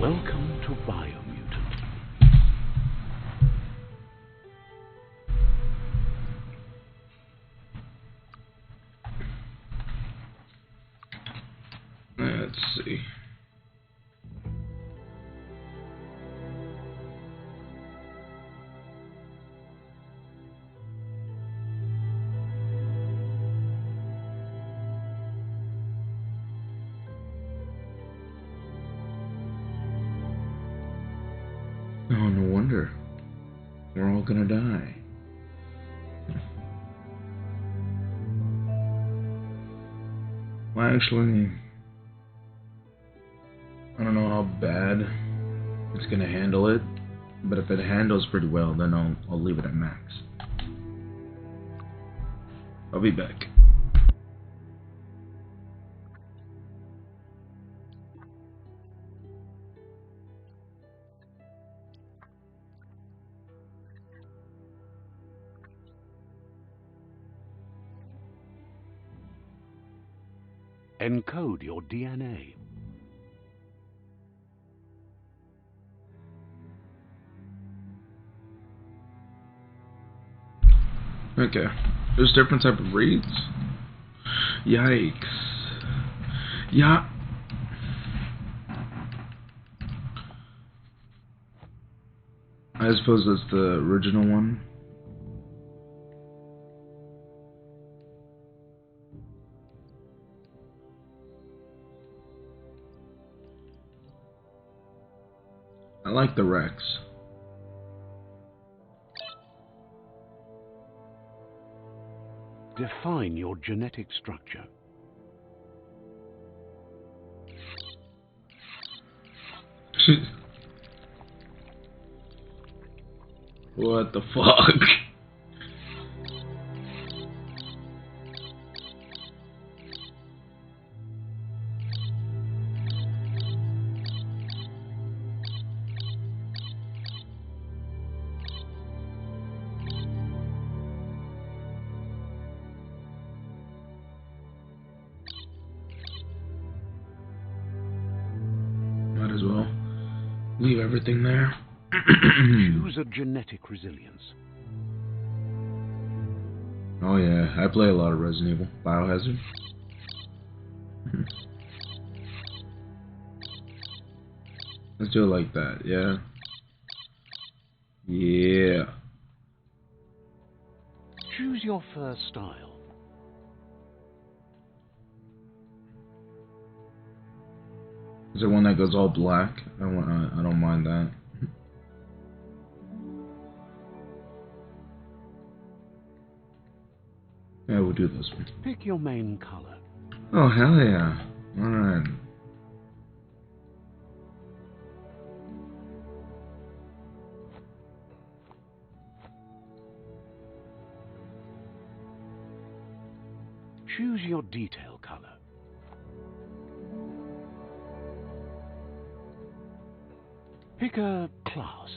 Welcome to BioMutant. Let's see. Oh, no wonder. We're all gonna die. Well, actually, I don't know how bad it's gonna handle it, but if it handles pretty well, then I'll leave it at max. I'll be back. Encode your DNA. Okay. There's different type of reads? Yikes. Yeah. I suppose that's the original one. I like the Rex. Define your genetic structure. What the fuck? Might as well leave everything there. Choose a genetic resilience. Oh yeah, I play a lot of Resident Evil. Biohazard. Let's do it like that, yeah. Yeah. Choose your first style. Is there one that goes all black? I don't mind that. Yeah, we'll do this one. Pick your main color. Oh, hell yeah. Alright. Choose your detail color. Pick a class.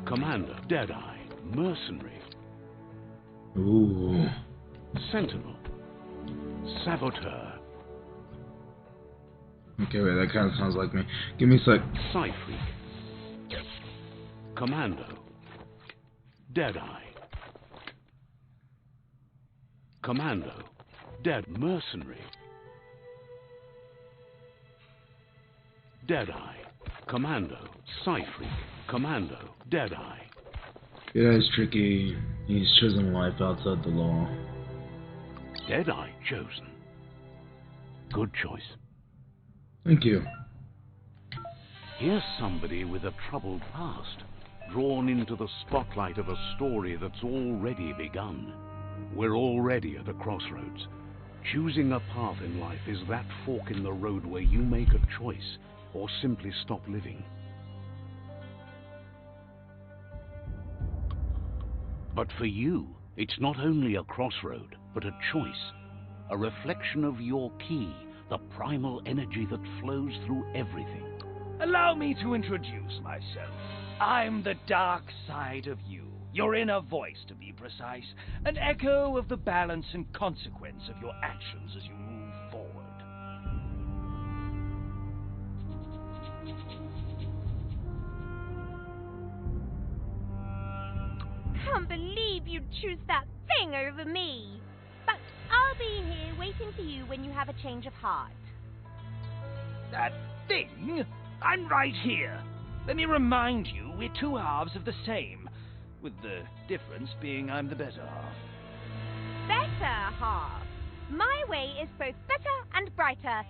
Commander, Deadeye, Mercenary, Ooh. Sentinel, Saboteur, Okay, wait, that kind of sounds like me. Give me a sec. Psyfreak, Commando, Deadeye, Commando, Dead Mercenary, Deadeye, Commando, Psyfreak, Commando, Deadeye. Deadeye's tricky. He's chosen life outside the law. Deadeye chosen. Good choice. Thank you. Here's somebody with a troubled past, drawn into the spotlight of a story that's already begun. We're already at a crossroads. Choosing a path in life is that fork in the road where you make a choice or simply stop living. But for you, it's not only a crossroad, but a choice, a reflection of your key, the primal energy that flows through everything. Allow me to introduce myself. I'm the dark side of you, your inner voice to be precise, an echo of the balance and consequence of your actions as you move forward. can't believe you'd choose that thing over me. But I'll be here waiting for you when you have a change of heart. That thing? I'm right here. Let me remind you, we're two halves of the same, with the difference being I'm the better half. Better half. My way is both better and brighter.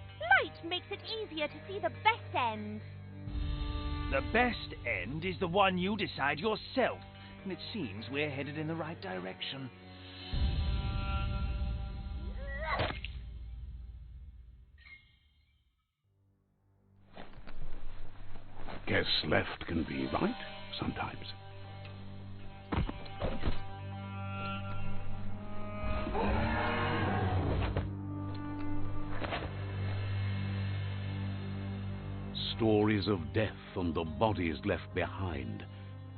Light makes it easier to see the best end. The best end is the one you decide yourself, and it seems we're headed in the right direction. Guess left can be right sometimes. Stories of death and the bodies left behind,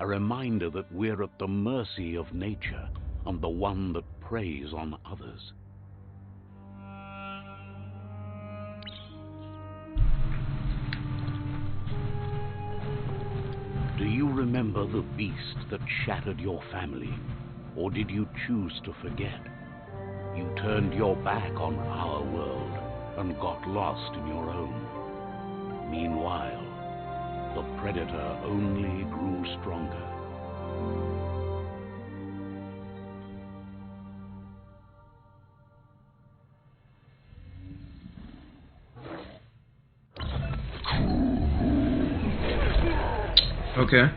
a reminder that we're at the mercy of nature and the one that preys on others. Do you remember the beast that shattered your family, or did you choose to forget? You turned your back on our world and got lost in your own. Meanwhile, the predator only grew stronger. Okay.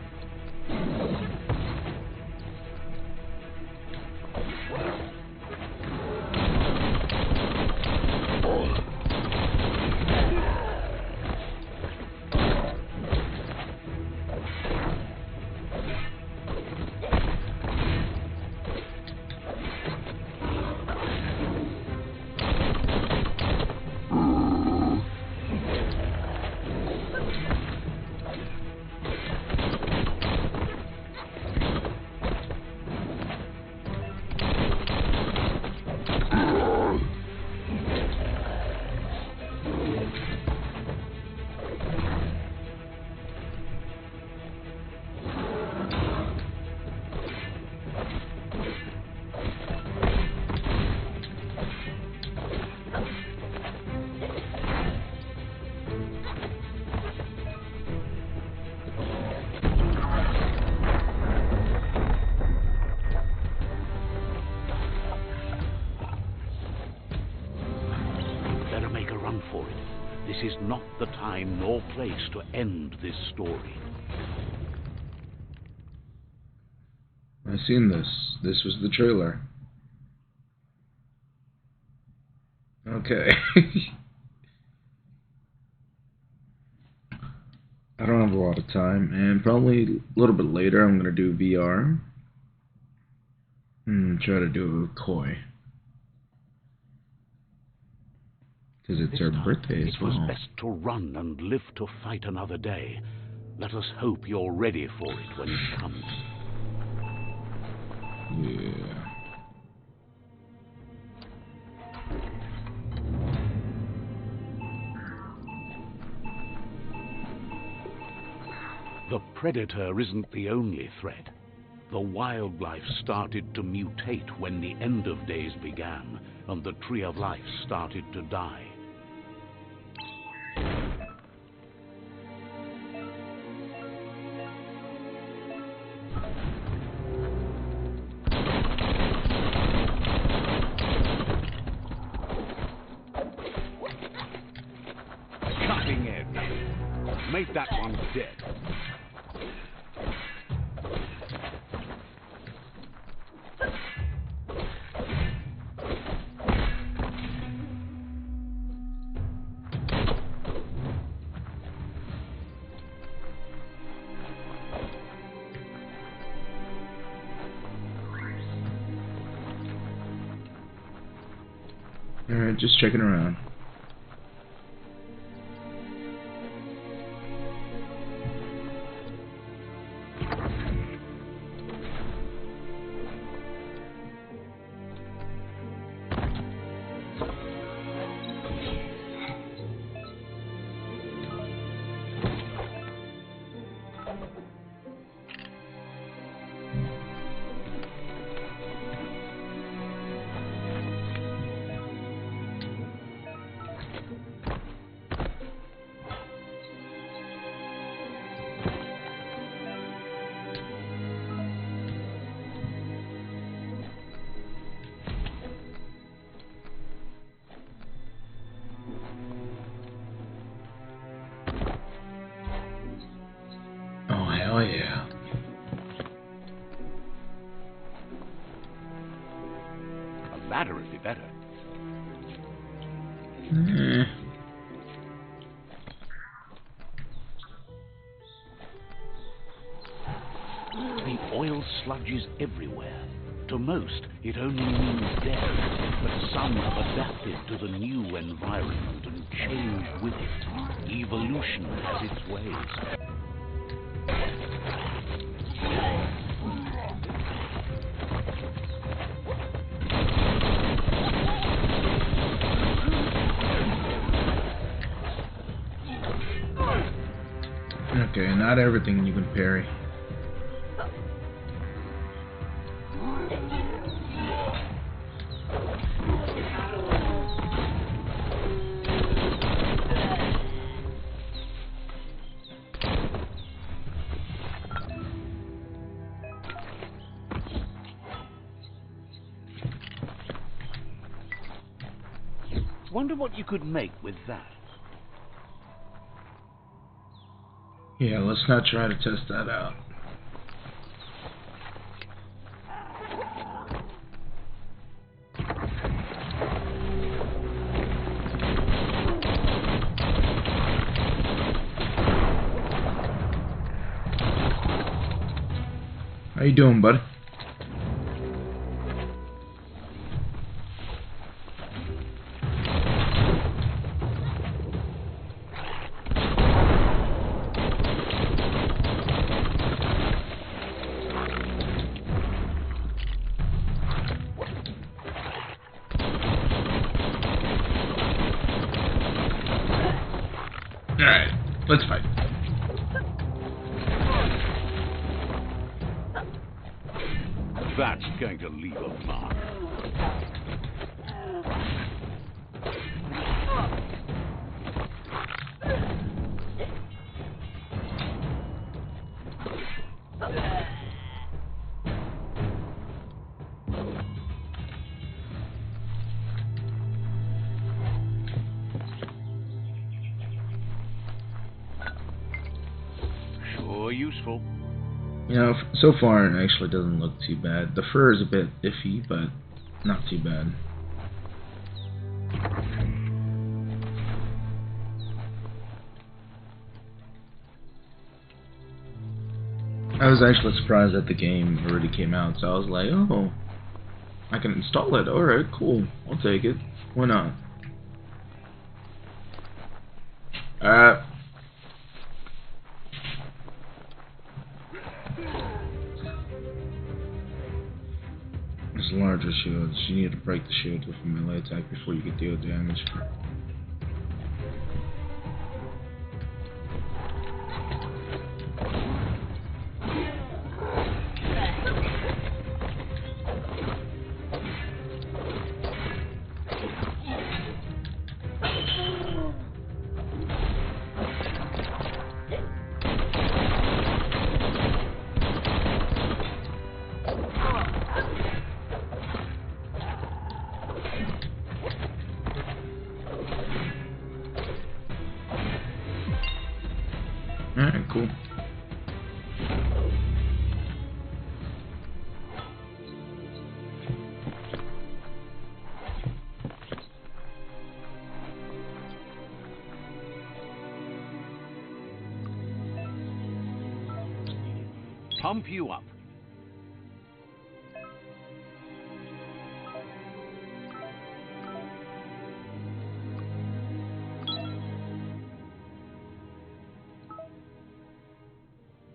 For it. This is not the time nor place to end this story. I've seen this. This was the trailer. Okay. I don't have a lot of time, and probably a little bit later I'm going to do VR. Try to do a koi. Because it's her birthday as well. It was best to run and live to fight another day. Let us hope you're ready for it when it comes. Yeah. The predator isn't the only threat. The wildlife started to mutate when the end of days began, and the tree of life started to die. Cutting edge. Make that one dead. Alright, just checking around. ladder would be better. The oil sludges everywhere. To most, it only means death, but some have adapted to the new environment and changed with it. Evolution has its ways. Okay, not everything you can parry. Wonder what you could make with that. Yeah, let's not try to test that out. How you doing, bud? Alright, let's fight. That's going to leave a mark. Sure useful. You know, so far it actually doesn't look too bad. The fur is a bit iffy, but not too bad. I was actually surprised that the game already came out, so I was like, oh, I can install it. Alright, cool. I'll take it. Why not? It's larger shields. You need to break the shield with a melee attack before you can deal damage. Alright, cool. Pump you up.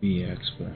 Be expert.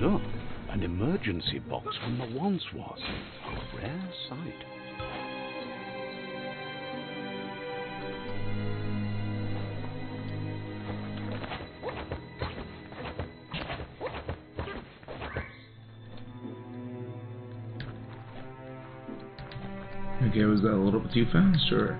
Look, an emergency box from the once was. A rare sight. Okay, was that a little bit too fast, or?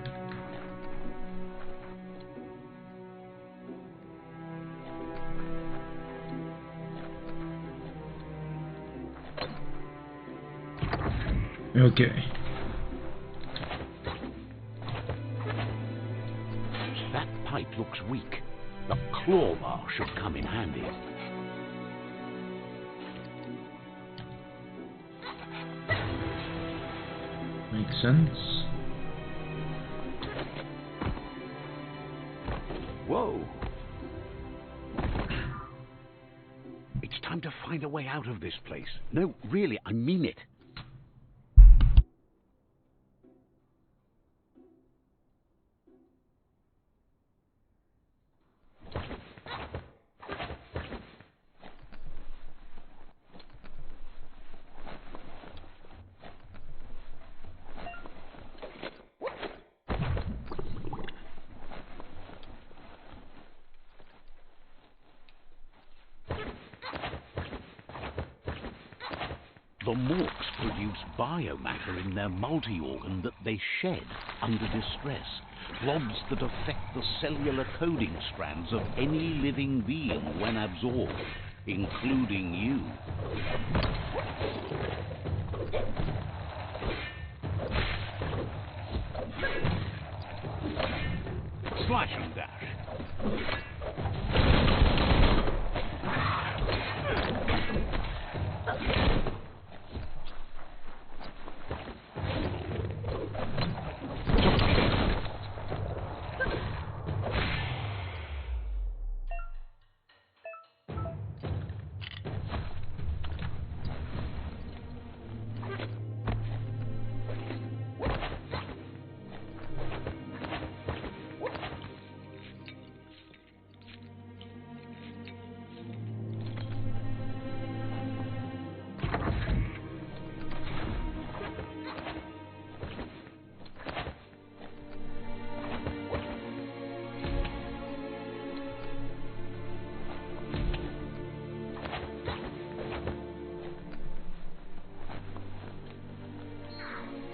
Okay. That pipe looks weak. The claw bar should come in handy. Makes sense. Whoa! It's time to find a way out of this place. No, really, I mean it. The morphs produce biomatter in their multi-organ that they shed under distress, blobs that affect the cellular coding strands of any living being when absorbed, including you. Slash and dash.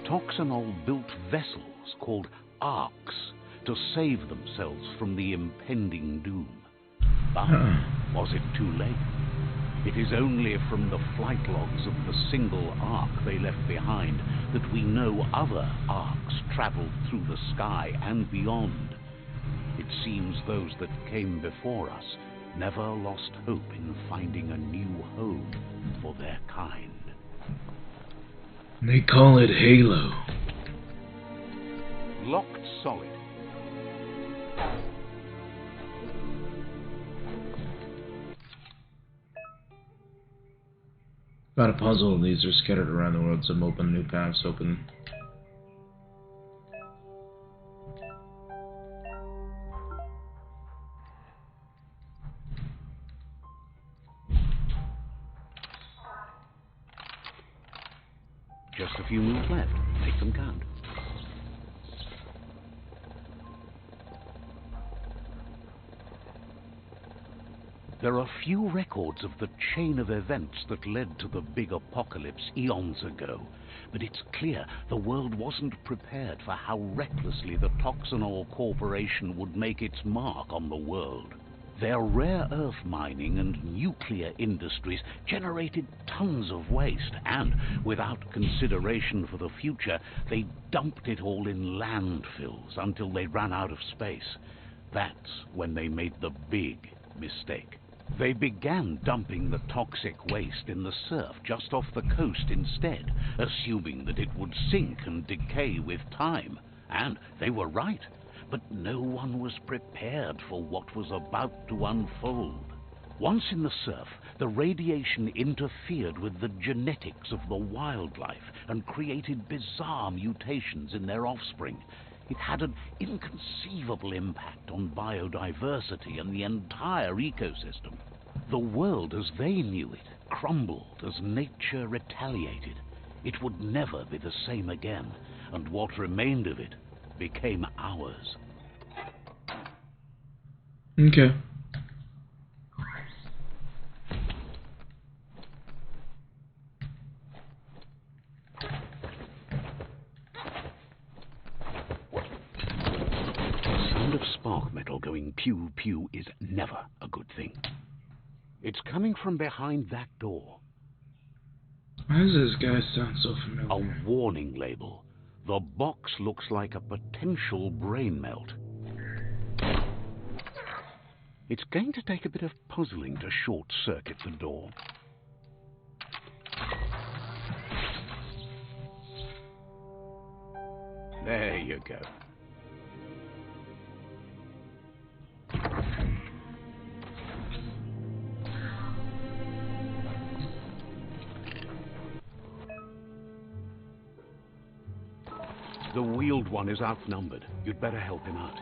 Toxanol built vessels called arks to save themselves from the impending doom. But was it too late? It is only from the flight logs of the single ark they left behind that we know other arks traveled through the sky and beyond. It seems those that came before us never lost hope in finding a new home for their kind. They call it Halo. Locked solid. Got a puzzle. These are scattered around the world. Some open, new paths open. Just a few moves left. Make them count. There are few records of the chain of events that led to the big apocalypse eons ago, but it's clear the world wasn't prepared for how recklessly the Toxanol Corporation would make its mark on the world. Their rare earth mining and nuclear industries generated tons of waste, and, without consideration for the future, they dumped it all in landfills until they ran out of space. That's when they made the big mistake. They began dumping the toxic waste in the surf just off the coast instead, assuming that it would sink and decay with time. And they were right. But no one was prepared for what was about to unfold. Once in the surf, the radiation interfered with the genetics of the wildlife and created bizarre mutations in their offspring. It had an inconceivable impact on biodiversity and the entire ecosystem. The world as they knew it crumbled as nature retaliated. It would never be the same again, and what remained of it became ours. Okay. The sound of spark metal going pew-pew is never a good thing. It's coming from behind that door. Why does this guy sound so familiar? A warning label. The box looks like a potential brain melt. It's going to take a bit of puzzling to short-circuit the door. There you go. The wheeled one is outnumbered. You'd better help him out.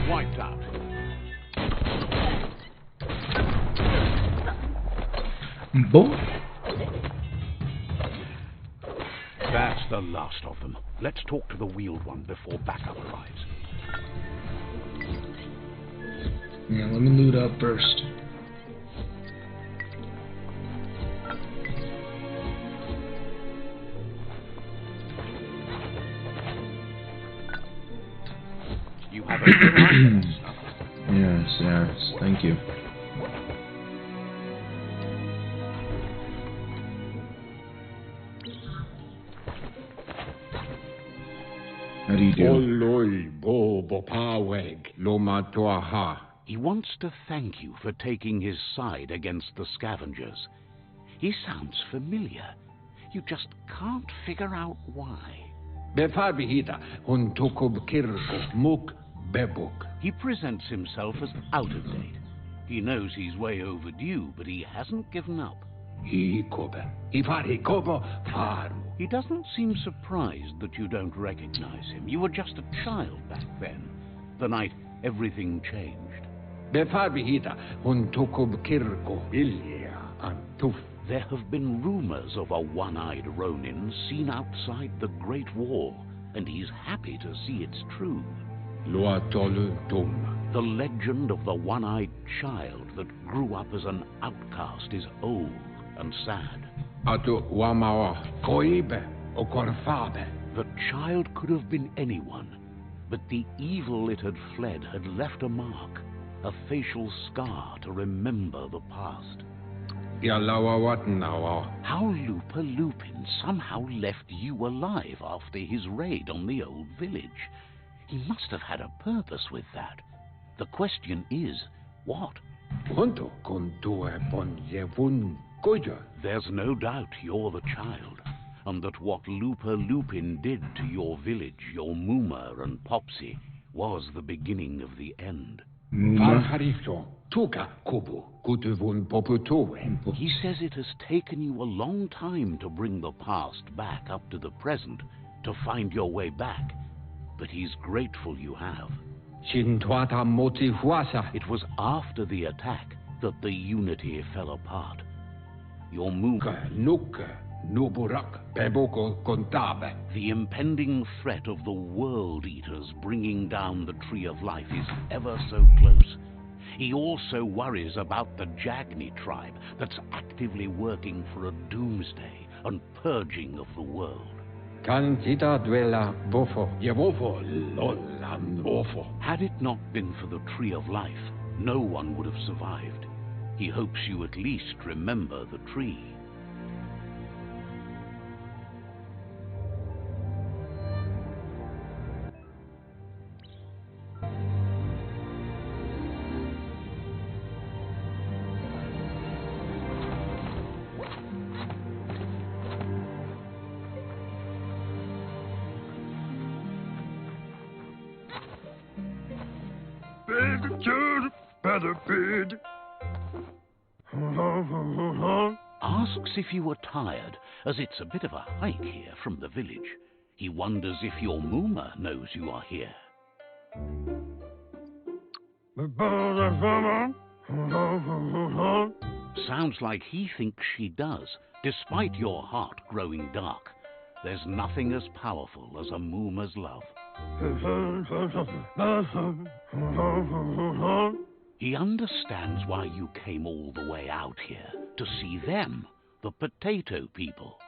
Wiped out. Boy. That's the last of them. Let's talk to the wheeled one before backup arrives. Yeah, let me loot up first. You have a good eye. Yes, yes, thank you. How do you do? He wants to thank you for taking his side against the scavengers. He sounds familiar. You just can't figure out why. He presents himself as out of date. He knows he's way overdue, but he hasn't given up. He doesn't seem surprised that you don't recognize him. You were just a child back then, the night everything changed. There have been rumors of a one-eyed Ronin seen outside the Great Wall, and he's happy to see it's true. The legend of the one-eyed child that grew up as an outcast is old and sad. The child could have been anyone, but the evil it had fled had left a mark, a facial scar to remember the past. How Lupa Lupin somehow left you alive after his raid on the old village. He must have had a purpose with that. The question is, what? There's no doubt you're the child, and that what Lupa Lupin did to your village, your Muma and Popsy, was the beginning of the end. He says it has taken you a long time to bring the past back up to the present, to find your way back, but he's grateful you have. It was after the attack that the unity fell apart. Your Muma, the impending threat of the World Eaters bringing down the Tree of Life is ever so close. He also worries about the Jagni tribe that's actively working for a doomsday and purging of the world. Had it not been for the Tree of Life, no one would have survived. He hopes you at least remember the tree. Asks if you were tired, as it's a bit of a hike here from the village. He wonders if your Muma knows you are here. Sounds like he thinks she does, despite your heart growing dark. There's nothing as powerful as a Mooma's love. He understands why you came all the way out here, to see them, the potato people.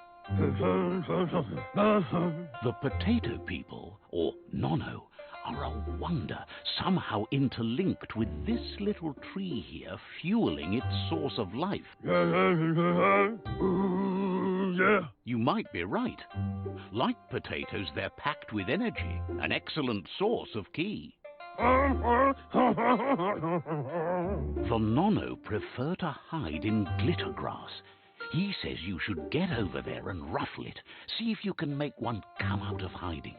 The potato people, or Nono, are a wonder, somehow interlinked with this little tree here, fueling its source of life. You might be right. Like potatoes, they're packed with energy, an excellent source of ki. The Nono prefer to hide in glitter grass. He says you should get over there and ruffle it. See if you can make one come out of hiding.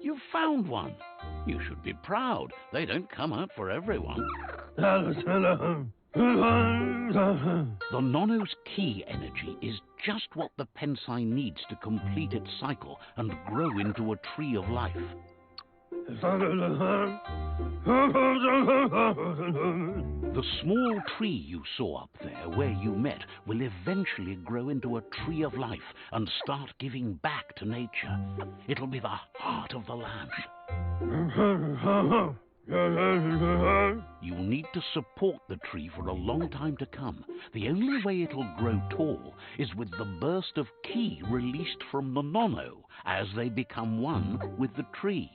You found one. You should be proud. They don't come out for everyone. The Nono's ki energy is just what the Pensai needs to complete its cycle and grow into a tree of life. The small tree you saw up there where you met will eventually grow into a tree of life and start giving back to nature. It'll be the heart of the land. You'll need to support the tree for a long time to come. The only way it'll grow tall is with the burst of ki released from the Nono as they become one with the tree.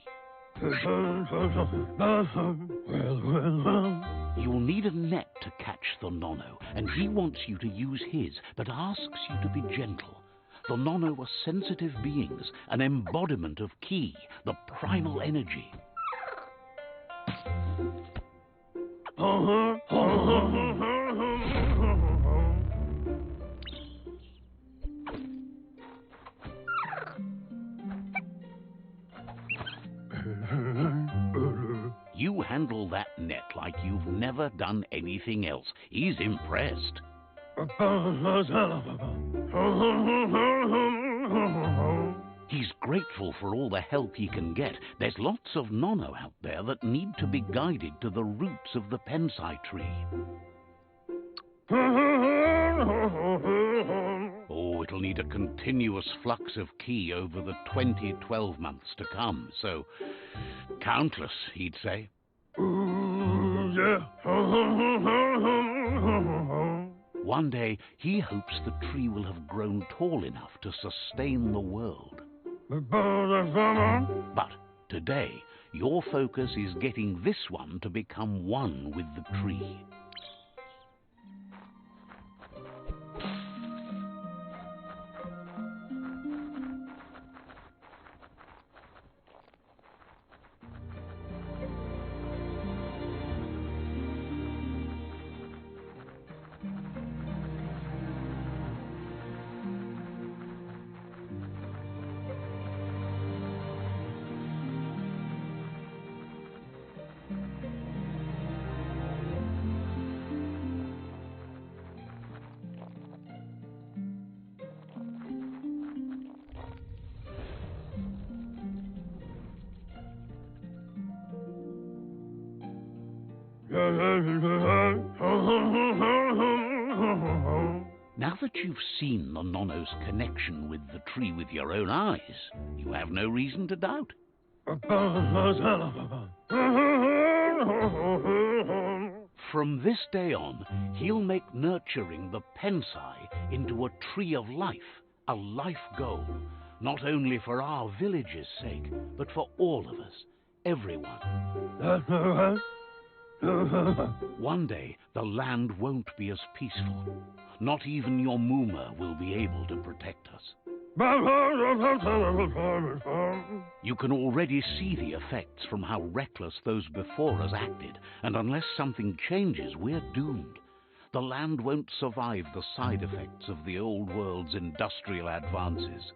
You'll need a net to catch the Nono, and he wants you to use his, but asks you to be gentle. The Nono are sensitive beings, an embodiment of ki, the primal energy. You handle that net like you've never done anything else. He's impressed. He's grateful for all the help he can get. There's lots of Nono out there that need to be guided to the roots of the Pensai tree. Oh, it'll need a continuous flux of ki over the 12 months to come, so countless, he'd say. One day, he hopes the tree will have grown tall enough to sustain the world. But today, your focus is getting this one to become one with the tree. Now that you've seen the Nono's connection with the tree with your own eyes, you have no reason to doubt. From this day on, he'll make nurturing the Pensai into a tree of life, a life goal, not only for our village's sake, but for all of us, everyone. One day, the land won't be as peaceful. Not even your Mooma will be able to protect us. You can already see the effects from how reckless those before us acted, and unless something changes, we're doomed. The land won't survive the side effects of the old world's industrial advances.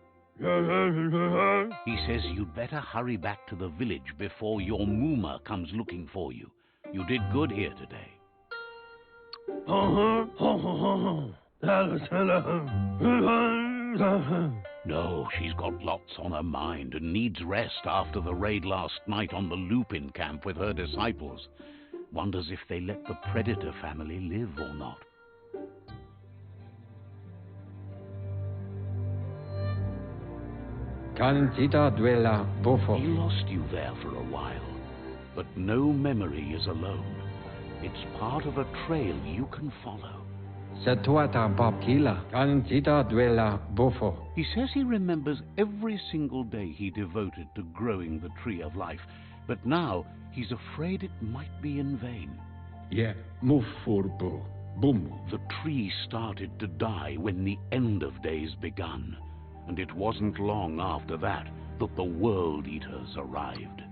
He says you'd better hurry back to the village before your Mooma comes looking for you. You did good here today. No, she's got lots on her mind and needs rest after the raid last night on the Lupin camp with her disciples. Wonders if they let the Predator family live or not. He lost you there for a while, but no memory is alone. It's part of a trail you can follow. He says he remembers every single day he devoted to growing the Tree of Life, but now he's afraid it might be in vain. The tree started to die when the end of days begun, and it wasn't long after that that the World Eaters arrived.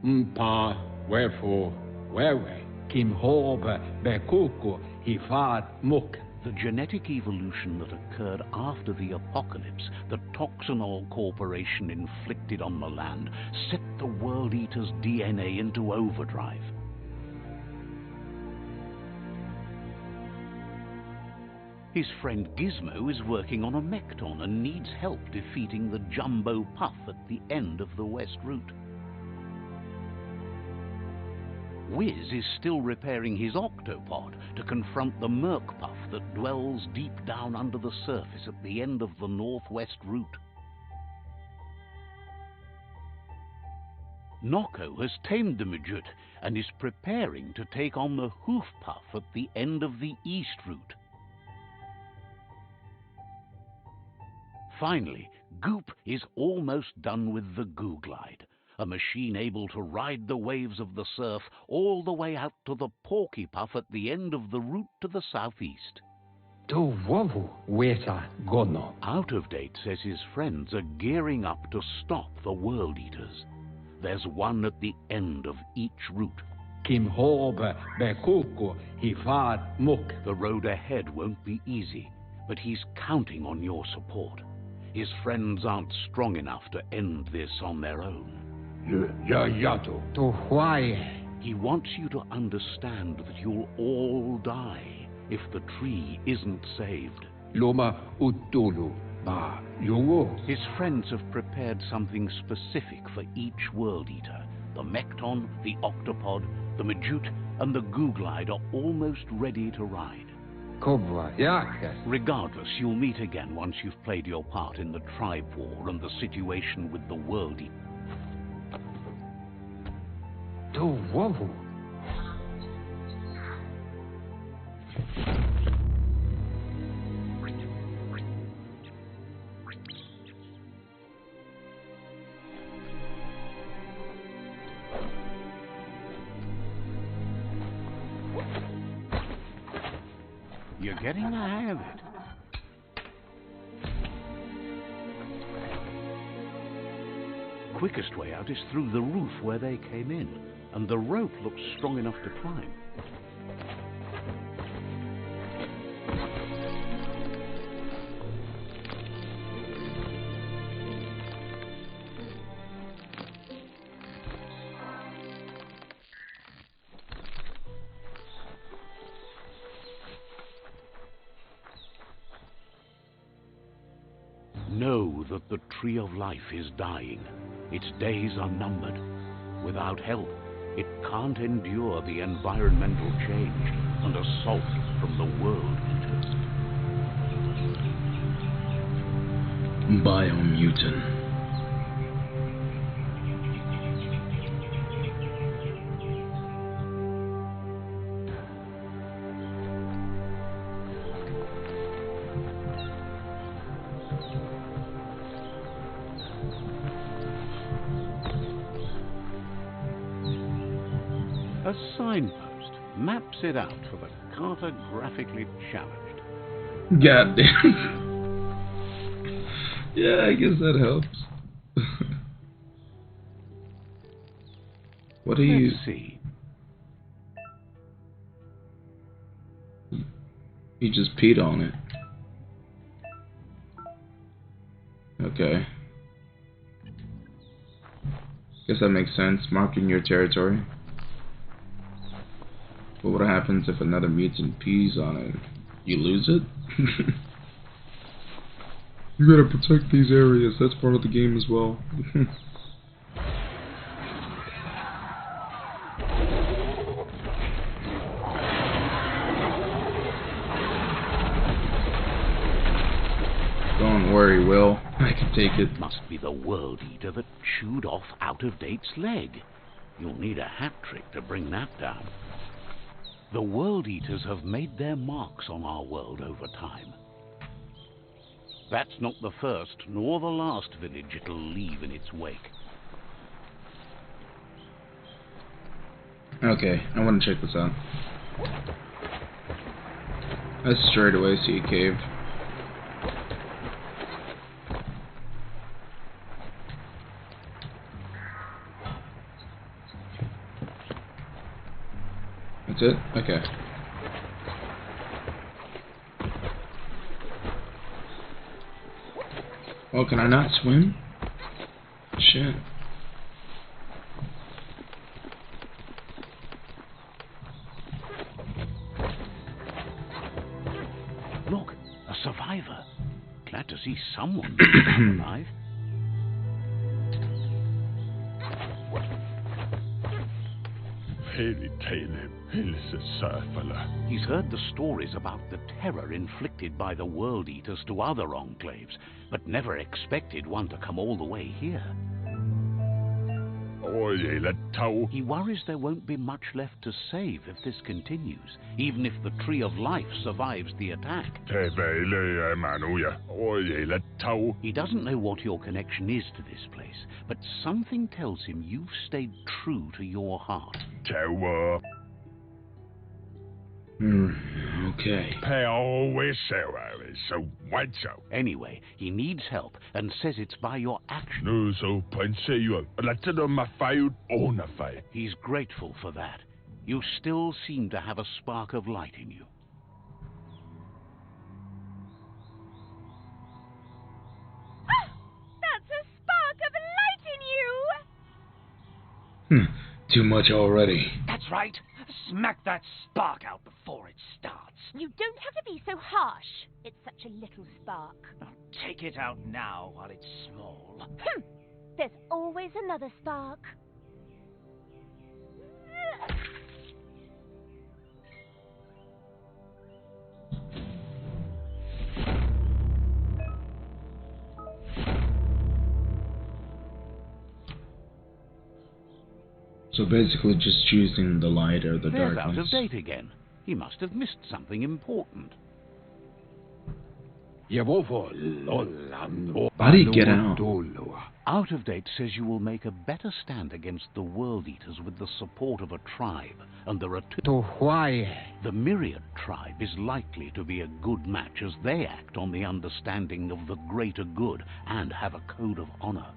The genetic evolution that occurred after the apocalypse the Toxinol Corporation inflicted on the land set the World Eater's DNA into overdrive. His friend Gizmo is working on a Mekton and needs help defeating the Jumbo Puff at the end of the West Route. Wiz is still repairing his octopod to confront the Merc Puff that dwells deep down under the surface at the end of the Northwest Route. Nocco has tamed the Majut and is preparing to take on the Hoof Puff at the end of the East Route. Finally, Goop is almost done with the Goo Glide, a machine able to ride the waves of the surf all the way out to the Porky Puff at the end of the route to the southeast. Out of Date says his friends are gearing up to stop the World Eaters. There's one at the end of each route. The road ahead won't be easy, but he's counting on your support. His friends aren't strong enough to end this on their own. He wants you to understand that you'll all die if the tree isn't saved. His friends have prepared something specific for each World Eater. The Mekton, the Octopod, the Majut, and the Goo Glide are almost ready to ride. Regardless, you'll meet again once you've played your part in the tribe war and the situation with the World Eater. You're getting the hang of it. Quickest way out is through the roof where they came in, and the rope looks strong enough to climb. Know that the Tree of Life is dying. Its days are numbered. Without help, it can't endure the environmental change and assault from the World Eaters. BioMutant. A signpost. maps it out for the cartographically challenged. God damn. Yeah, I guess that helps. What do you... Let's see. You just peed on it. Okay. Guess that makes sense, marking your territory. But what happens if another mutant pees on it? You lose it? You gotta protect these areas, that's part of the game as well. Don't worry, Will. I can take it. Must be the World Eater that chewed off Out-of-Date's leg. You'll need a hat trick to bring that down. The World Eaters have made their marks on our world over time. That's not the first nor the last village it'll leave in its wake. Okay, I want to check this out. I straight away see a cave. That's it? Okay. Oh, can I not swim? Shit. Look, a survivor. Glad to see someone alive. He's heard the stories about the terror inflicted by the World Eaters to other enclaves, but never expected one to come all the way here. He worries there won't be much left to save if this continues, even if the Tree of Life survives the attack. He doesn't know what your connection is to this place, but something tells him you've stayed true to your heart. Okay. Anyway, he needs help and says it's by your action. He's grateful for that. You still seem to have a spark of light in you. That's a spark of light in you! Too much already. That's right. Smack that spark out before it starts. You don't have to be so harsh. It's such a little spark. Now, take it out now while it's small. There's always another spark. So basically just choosing the light or the There's darkness. out of date again. He must have missed something important. How do you get out? Out of date says you will make a better stand against the World Eaters with the support of a tribe, and there are two. The Myriad tribe is likely to be a good match as they act on the understanding of the greater good and have a code of honor.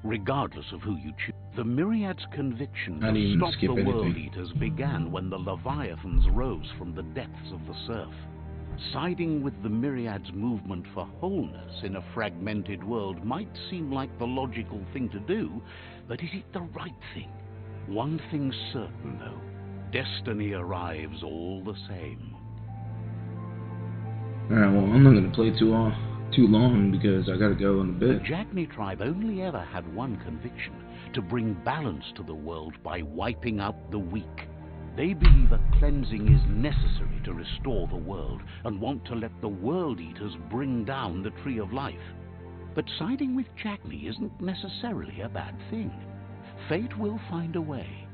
Regardless of who you choose, the Myriad's conviction to stop the World Eaters began when the Leviathans rose from the depths of the surf. Siding with the Myriad's movement for wholeness in a fragmented world might seem like the logical thing to do, but is it the right thing? One thing's certain, though. Destiny arrives all the same. Alright, well, I'm not going to play too long because I gotta go in a bit. The Jagni tribe only ever had one conviction: to bring balance to the world by wiping out the weak. They believe a cleansing is necessary to restore the world and want to let the World Eaters bring down the Tree of Life. But siding with Jagni isn't necessarily a bad thing. Fate will find a way.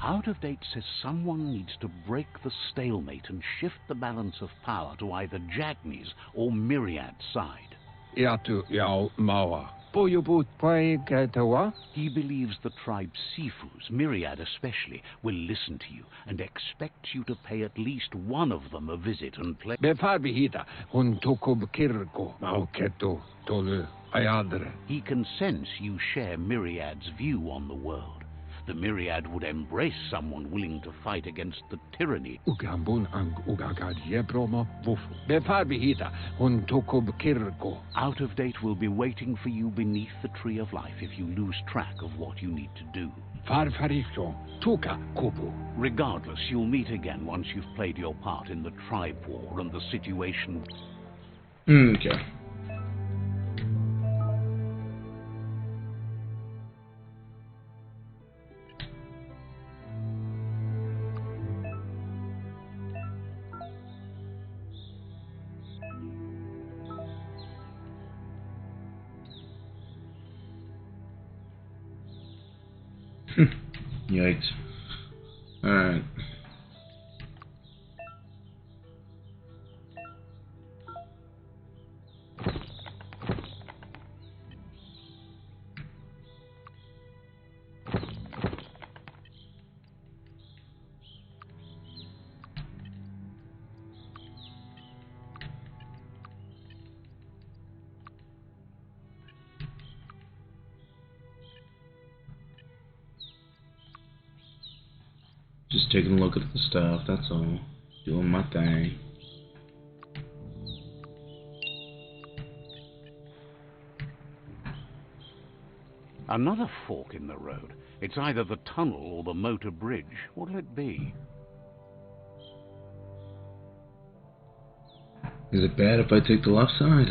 Out of date says someone needs to break the stalemate and shift the balance of power to either Jagni's or Myriad's side. Iatu Yao Mawa. Boyubut Pai Gatawa? He believes the tribe's Sifus, Myriad especially, will listen to you and expects you to pay at least one of them a visit and play. Befarbihita, Huntokub Kirko, Mauketo, Tolu, Ayadre. He can sense you share Myriad's view on the world. The Myriad would embrace someone willing to fight against the tyranny. Ugambun ang Ugagad Yebroma Bufu. Befarbihita, Huntokub Kirko. Out of Date will be waiting for you beneath the Tree of Life if you lose track of what you need to do. Farfarikyo, Tuka Kubu. Regardless, you'll meet again once you've played your part in the tribe war and the situation. Okay. Yikes. Alright. Just taking a look at the stuff, that's all. Doing my thing. Another fork in the road. It's either the tunnel or the motor bridge. What'll it be? Is it bad if I take the left side?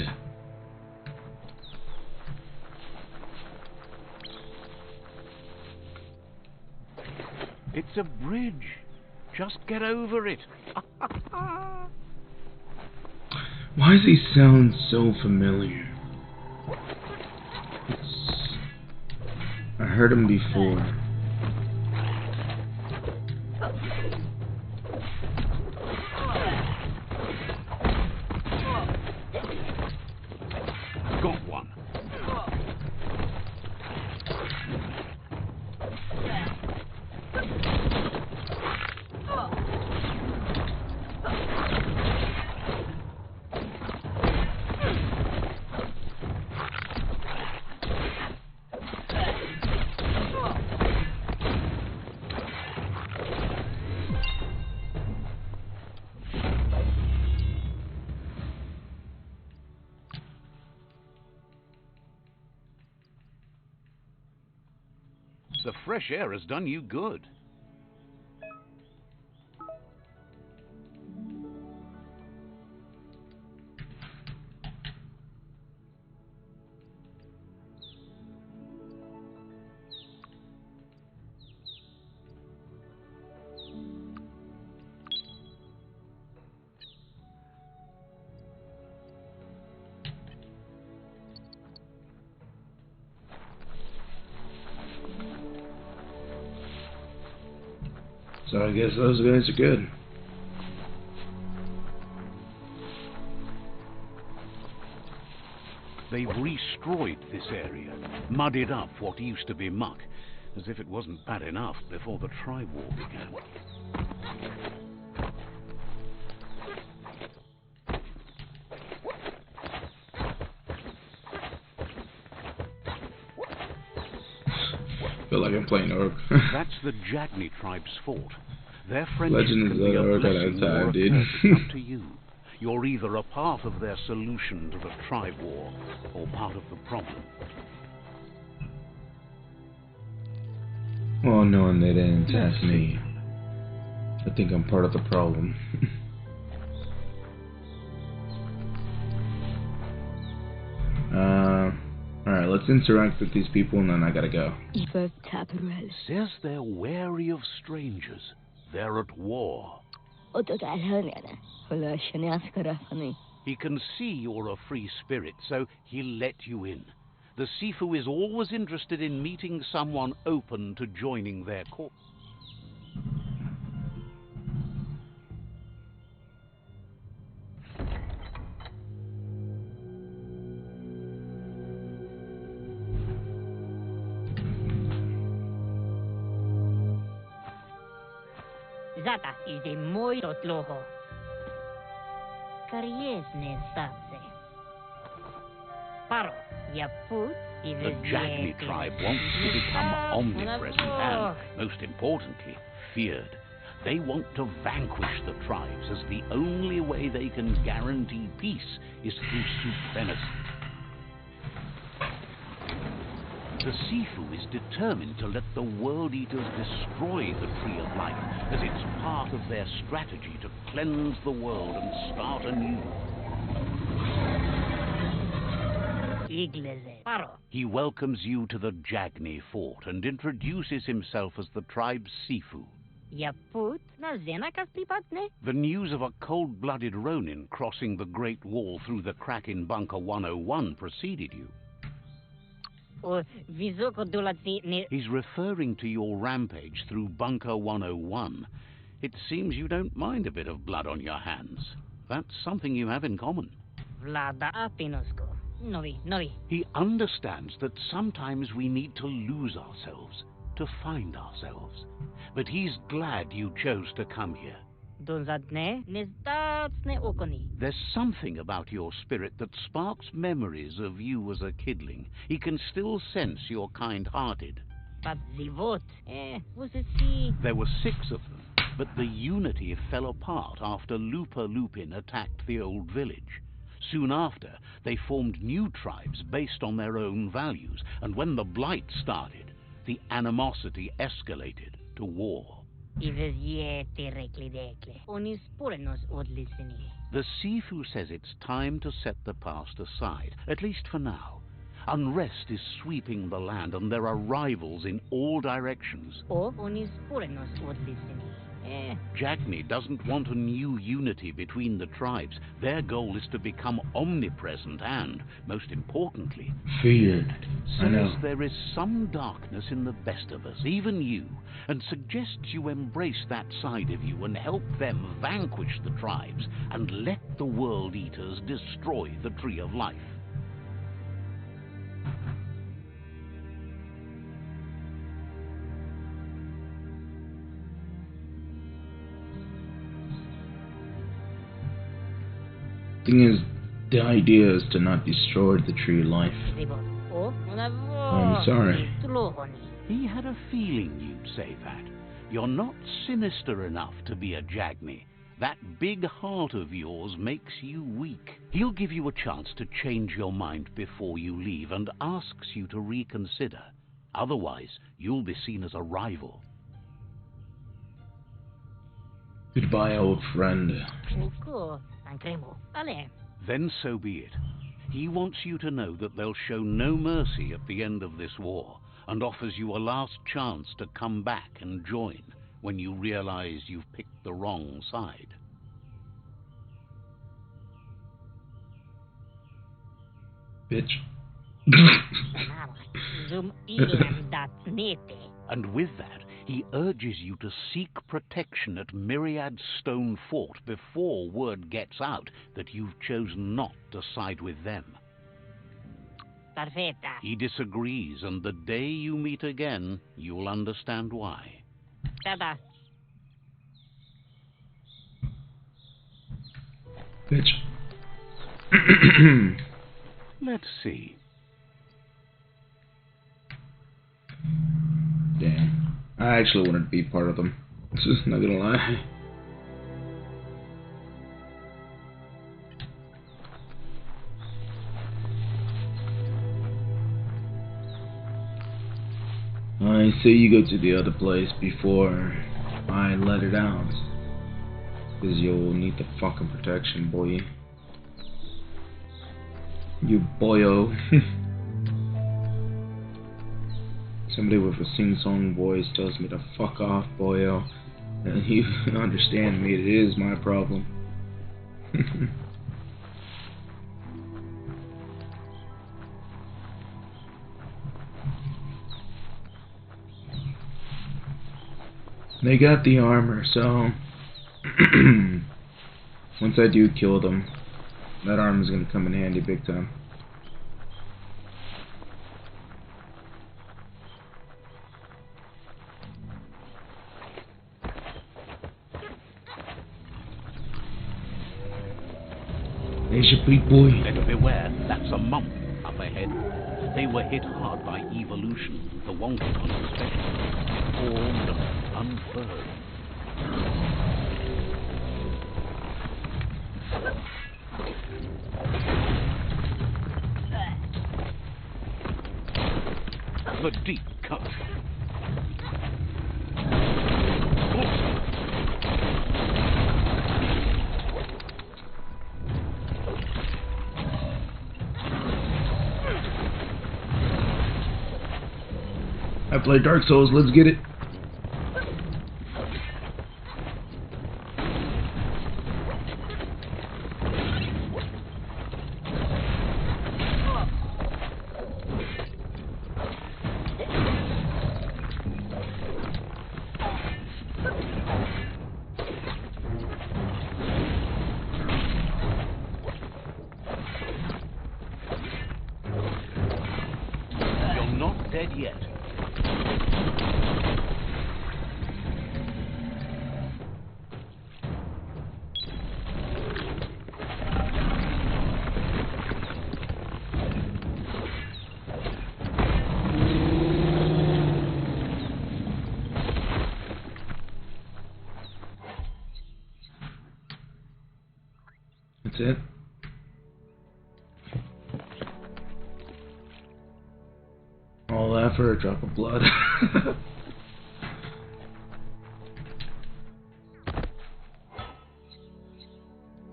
It's a bridge. Just get over it. Why does he sound so familiar? I heard him before. Got one. The fresh air has done you good. So I guess those guys are good. They've destroyed this area, muddied up what used to be muck, as if it wasn't bad enough before the tribe war began. Feel like I'm playing Orc. That's the Jagni tribe's fault. Their friendship Legend can is be a Orc at a blessing or time, a dude. curse. It's up to you. You're either a part of their solution to the tribe war, or part of the problem. Well, knowing they didn't attack me, I think I'm part of the problem. Alright, let's interact with these people and then I gotta go. Says they're wary of strangers. They're at war. He can see you're a free spirit, so he'll let you in. The Sifu is always interested in meeting someone open to joining their cause. Zata is a muito loho. Kariesne statse. Paro, ya put The Jagni tribe wants to become omnipresent and, most importantly, feared. They want to vanquish the tribes, as the only way they can guarantee peace is through supremacy. The Sifu is determined to let the World Eaters destroy the Tree of Life, as it's part of their strategy to cleanse the world and start anew. He welcomes you to the Jagni fort and introduces himself as the tribe's Sifu. The news of a cold-blooded Ronin crossing the Great Wall through the crack in Bunker 101 preceded you. He's referring to your rampage through Bunker 101. It seems you don't mind a bit of blood on your hands. That's something you have in common. He understands that sometimes we need to lose ourselves to find ourselves. But he's glad you chose to come here. There's something about your spirit that sparks memories of you as a kidling. He can still sense you're kind-hearted. There were 6 of them, but the unity fell apart after Lupa Lupin attacked the old village. Soon after, they formed new tribes based on their own values, and when the Blight started, the animosity escalated to war. The Sifu says it's time to set the past aside, at least for now. Unrest is sweeping the land, and there are rivals in all directions. Jagni doesn't want a new unity between the tribes. Their goal is to become omnipresent and, most importantly, feared. Says there is some darkness in the best of us, even you, and suggests you embrace that side of you and help them vanquish the tribes and let the World Eaters destroy the Tree of Life. Thing is, the idea is to not destroy the Tree of Life. I'm sorry. He had a feeling you'd say that. You're not sinister enough to be a Jagni. That big heart of yours makes you weak. He'll give you a chance to change your mind before you leave and asks you to reconsider. Otherwise, you'll be seen as a rival. Goodbye, old friend. Then so be it. He wants you to know that they'll show no mercy at the end of this war, and offers you a last chance to come back and join when you realize you've picked the wrong side. Bitch. And with that, he urges you to seek protection at Myriad Stone Fort before word gets out that you've chosen not to side with them. He disagrees, and the day you meet again, you'll understand why. Bitch. Let's see. Damn. I actually wanted to be part of them. Just not gonna lie. I say you go to the other place before I let it out. Because you'll need the fucking protection, boy. You boyo. Somebody with a sing-song voice tells me to fuck off, boyo. And you understand me, it is my problem. They got the armor, so once I do kill them, that armor's gonna come in handy big time. There's your big boy. Better beware, that's a mump up ahead. They were hit hard by evolution, the Wonky Ones especially. Formed and unfurled. The deep cut. I play Dark Souls, let's get it. You're not dead yet. That's it. All that for a drop of blood.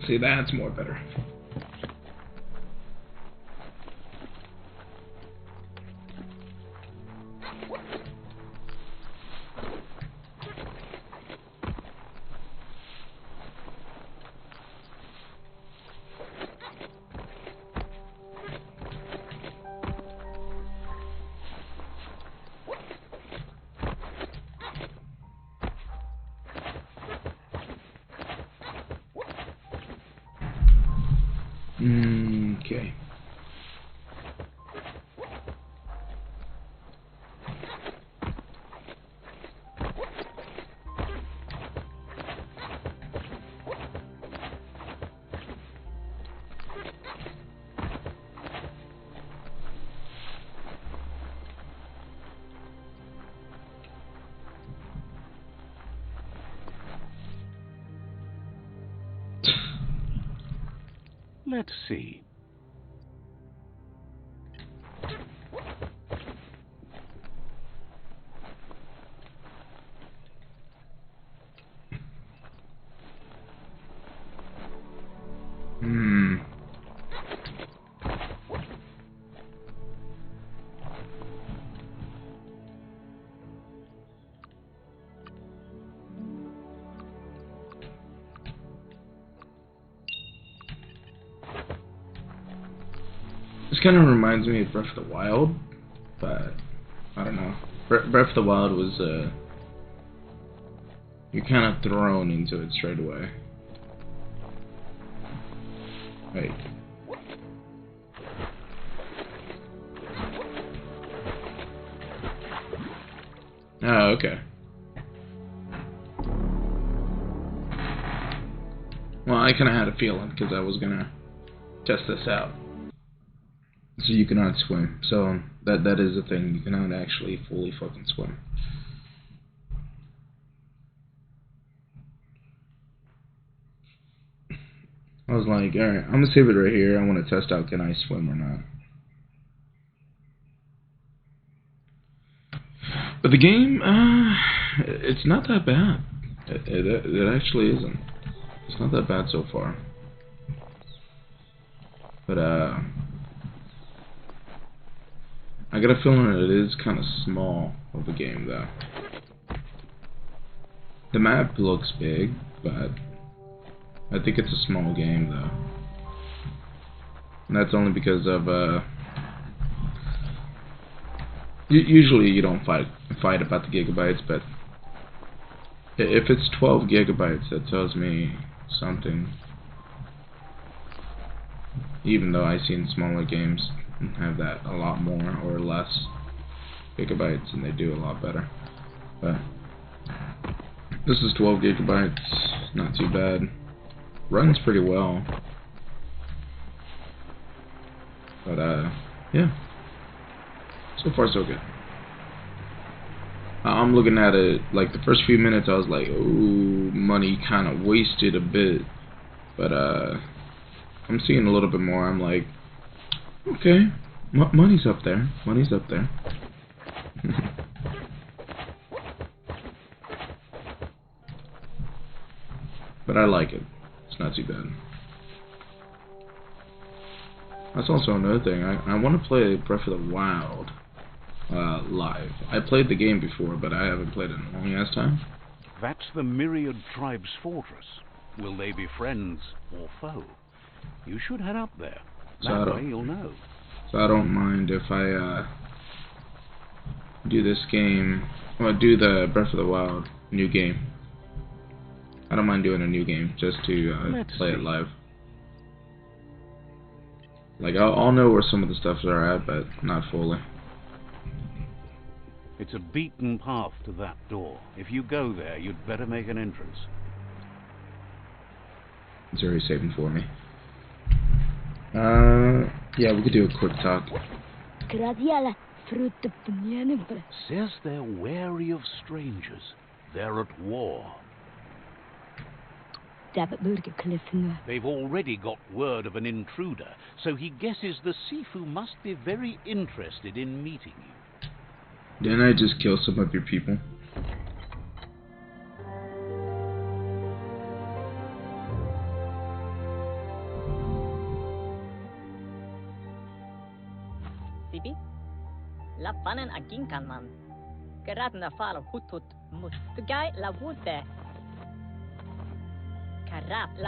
See, that's more better. Okay. Let's see. This kind of reminds me of Breath of the Wild, but I don't know. Breath of the Wild was, you're kind of thrown into it straight away. Wait. Oh, okay. Well, I kind of had a feeling because I was gonna test this out. So you cannot swim. So that is a thing. You cannot actually fully fucking swim. I was like, alright, I'm gonna save it right here. I want to test out can I swim or not. But the game, it's not that bad. It actually isn't. It's not that bad so far. But I got a feeling that it is kind of small of a game though. The map looks big, but I think it's a small game though. And that's only because of usually you don't fight about the gigabytes, but if it's 12 gigabytes, that tells me something. Even though I've seen smaller games have that a lot more or less gigabytes, and they do a lot better. But this is 12 gigabytes, not too bad. Runs pretty well. But yeah. So far so good. I'm looking at it, like the first few minutes I was like, oh, money kind of wasted a bit. But I'm seeing a little bit more. I'm like, okay, money's up there. Money's up there. But I like it. It's not too bad. That's also another thing. I want to play Breath of the Wild live. I played the game before, but I haven't played it in a long ass time. That's the Myriad Tribe's fortress. Will they be friends or foe? You should head up there. That way you'll know. So I don't mind if I do this game, or do the Breath of the Wild new game. I don't mind doing a new game just to play it live. Like I'll know where some of the stuff are at, but not fully. It's a beaten path to that door. If you go there, you'd better make an entrance. It's already saving for me. Yeah, we could do a quick talk. Says they're wary of strangers. They're at war. They've already got word of an intruder, so he guesses the Sifu must be very interested in meeting you. Didn't I just kill some of your people? Sipi? La panen agin kan man. Gerat na fal hutut mus. The guy la wute.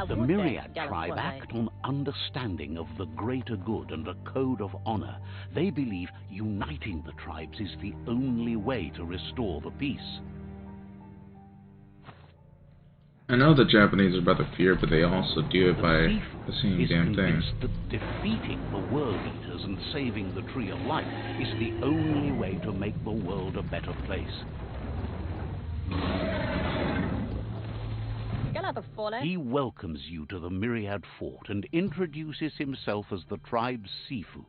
The Myriad tribe act on understanding of the greater good and a code of honor. They believe uniting the tribes is the only way to restore the peace. I know the Japanese are about the fear, but they also do it by the same damn thing. That defeating the World Eaters and saving the Tree of Life is the only way to make the world a better place. He welcomes you to the Myriad Fort and introduces himself as the tribe's Sifu.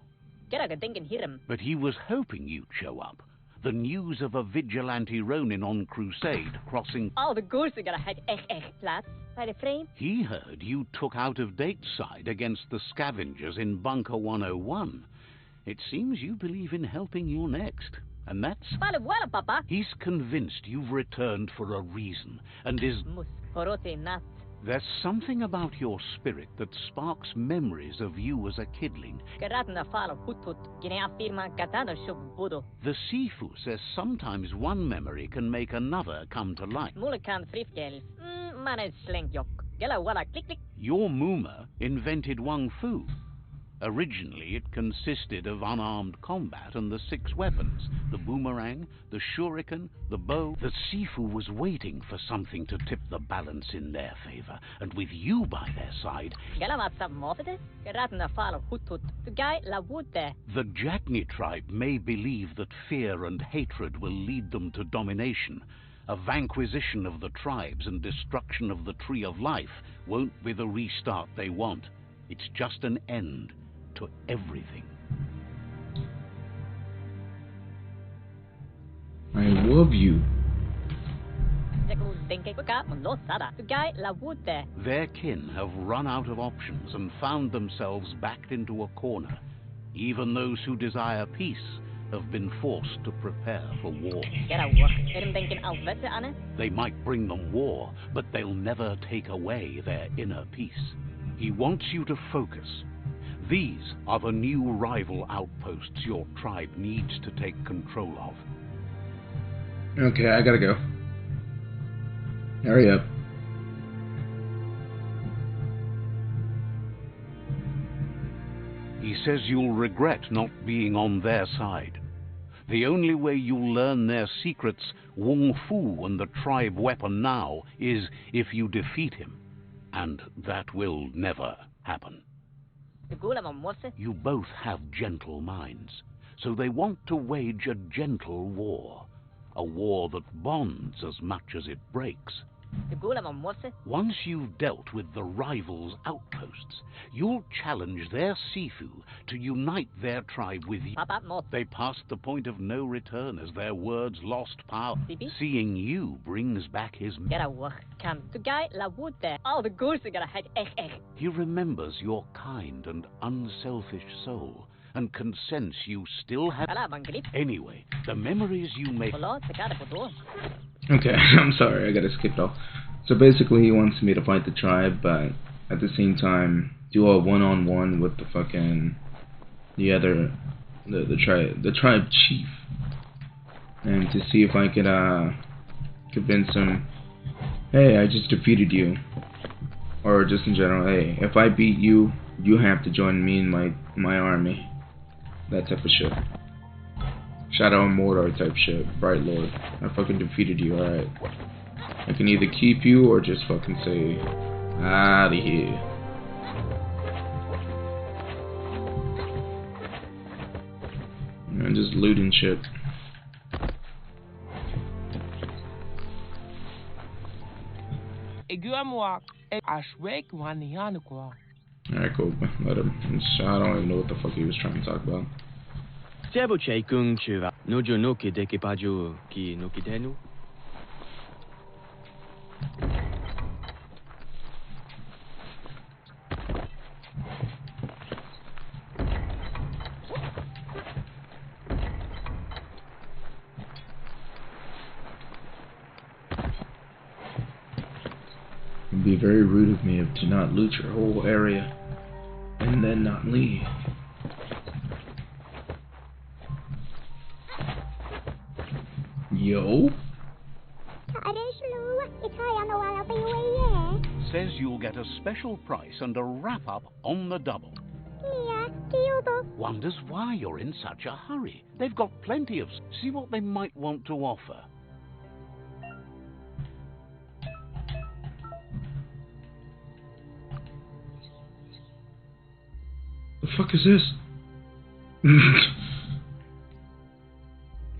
But he was hoping you'd show up. The news of a vigilante Ronin on crusade crossing... He heard you took out-of-date side against the scavengers in Bunker 101. It seems you believe in helping your next. And that's... He's convinced you've returned for a reason, and is... There's something about your spirit that sparks memories of you as a kidling. The Sifu says sometimes one memory can make another come to life. Your Muma invented Wung Fu. Originally, it consisted of unarmed combat and the 6 weapons, the boomerang, the shuriken, the bow. The Sifu was waiting for something to tip the balance in their favor, and with you by their side... The Jagni tribe may believe that fear and hatred will lead them to domination. A vanquisition of the tribes and destruction of the Tree of Life won't be the restart they want. It's just an end to everything. I love you. Their kin have run out of options and found themselves backed into a corner. Even those who desire peace have been forced to prepare for war. They might bring them war, but they'll never take away their inner peace. He wants you to focus. These are the new rival outposts your tribe needs to take control of. Okay, I gotta go. Hurry up. He says you'll regret not being on their side. The only way you'll learn their secrets, Wung Fu and the tribe weapon now, is if you defeat him. And that will never happen. You both have gentle minds, so they want to wage a gentle war. A war that bonds as much as it breaks. The gula mamorse. Once you've dealt with the rivals' outposts, you'll challenge their Sifu to unite their tribe with you. Papa mo. They passed the point of no return as their words lost power. Sibi? Seeing you brings back his... Get a work. Come. The guy la wood there. All the ghouls are gonna head egg. He remembers your kind and unselfish soul, and can sense you still have... Kala bang grip. Anyway, the memories you make... Hello, the guy for Okay, I'm sorry, I gotta skip off. So basically he wants me to fight the tribe, but at the same time do a one-on-one with the fucking the tribe chief, and to see if I could convince him, hey, I just defeated you, or just in general, hey, if I beat you, you have to join me in my army, that type of shit. Shadow and Mordor type shit. Bright Lord, I fucking defeated you, alright. I can either keep you or just fucking say, outta here. And just looting shit. Alright, cool. Let him. I don't even know what the fuck he was trying to talk about. It'd be very rude of me to not loot your whole area and then not leave. Yo? Says you'll get a special price and a wrap-up on the double. Wonders why you're in such a hurry. They've got plenty of... See what they might want to offer. The fuck is this?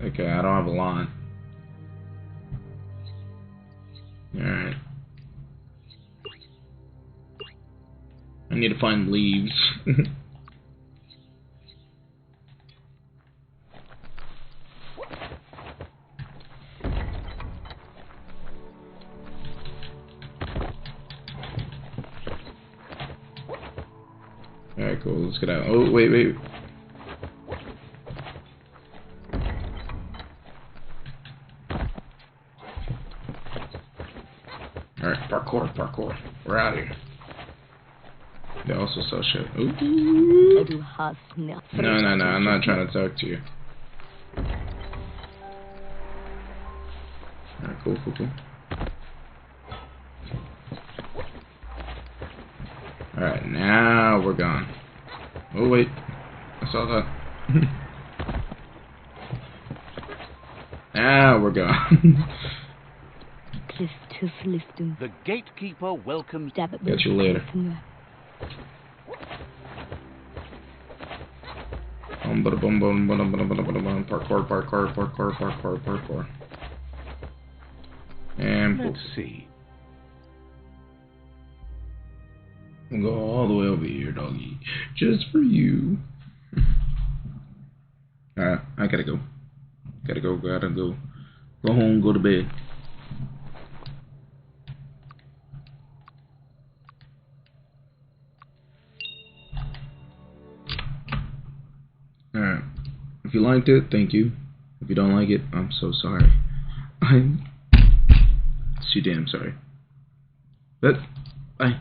Okay, I don't have a lot. Alright. I need to find leaves. Alright, cool, let's get out. Oh, wait. Alright, parkour. We're out of here. They also sell shit. Ooh. No, I'm not trying to talk to you. Alright, cool. Alright, now we're gone. Oh, wait. I saw that. Now we're gone. The gatekeeper welcomes... Catch you later. Parkour. And Let's see. We'll go all the way over here, doggy. Just for you. Alright, I gotta go. Go home, go to bed. Alright. If you liked it, thank you. If you don't like it, I'm so sorry. I'm too damn sorry. But, bye.